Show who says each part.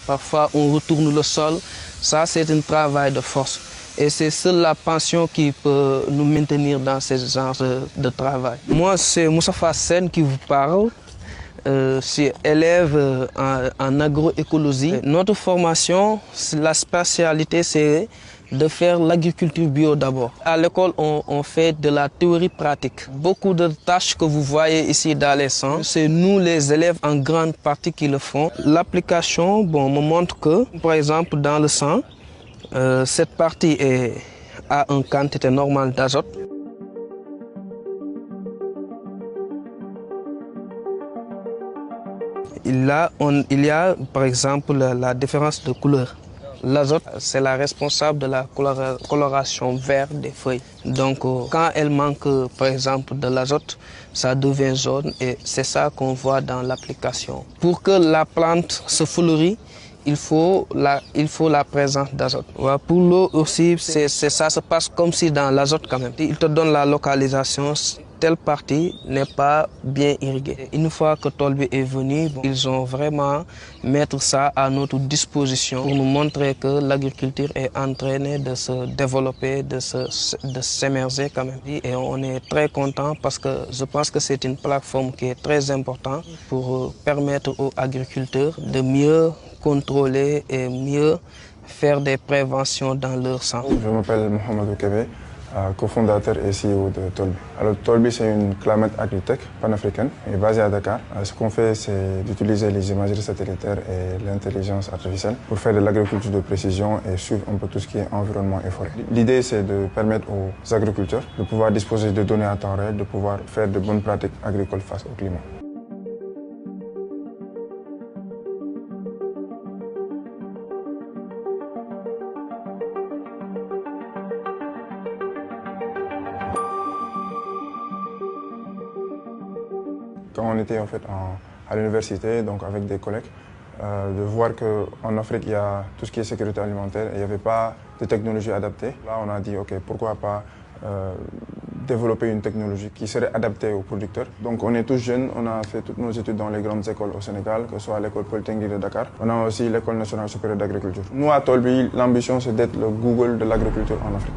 Speaker 1: Parfois, on retourne le sol. Ça, c'est un travail de force. Et c'est seule la passion qui peut nous maintenir dans ce genre de travail. Moi, c'est Moustapha Sen qui vous parle. Je suis élève en agroécologie. Notre formation, la spécialité, c'est de faire l'agriculture bio d'abord. À l'école, on fait de la théorie pratique. Beaucoup de tâches que vous voyez ici dans les centres, c'est nous les élèves en grande partie qui le font. L'application me montre que, par exemple, dans le sang, cette partie a une quantité normale d'azote. Il y a par exemple la différence de couleur. L'azote, c'est la responsable de la coloration verte des feuilles. Donc quand elle manque par exemple de l'azote, ça devient jaune et c'est ça qu'on voit dans l'application. Pour que la plante se fleurit, il faut la présence d'azote. Pour l'eau aussi, ça se passe comme si dans l'azote quand même. Il te donne la localisation. Telle partie n'est pas bien irriguée. Une fois que Tolbi est venu, ils ont vraiment mettre ça à notre disposition pour nous montrer que l'agriculture est en train de se développer, de s'émerger quand même. Et on est très content parce que je pense que c'est une plateforme qui est très importante pour permettre aux agriculteurs de mieux contrôler et mieux faire des préventions dans leur sang.
Speaker 2: Je m'appelle Mohamed Oukebe, cofondateur et CEO de Tolbi. Alors Tolbi, c'est une climate agritech panafricaine et basée à Dakar. Ce qu'on fait, c'est d'utiliser les imageries satellitaires et l'intelligence artificielle pour faire de l'agriculture de précision et suivre un peu tout ce qui est environnement et forêt. L'idée, c'est de permettre aux agriculteurs de pouvoir disposer de données à temps réel, de pouvoir faire de bonnes pratiques agricoles face au climat. Quand on était en fait à l'université, donc avec des collègues, de voir qu'en Afrique, il y a tout ce qui est sécurité alimentaire et il n'y avait pas de technologie adaptée. Là, on a dit, OK, pourquoi pas développer une technologie qui serait adaptée aux producteurs. Donc, on est tous jeunes, on a fait toutes nos études dans les grandes écoles au Sénégal, que ce soit l'école polytechnique de Dakar. On a aussi l'école nationale supérieure d'agriculture. Nous, à Tolbi, l'ambition, c'est d'être le Google de l'agriculture en Afrique.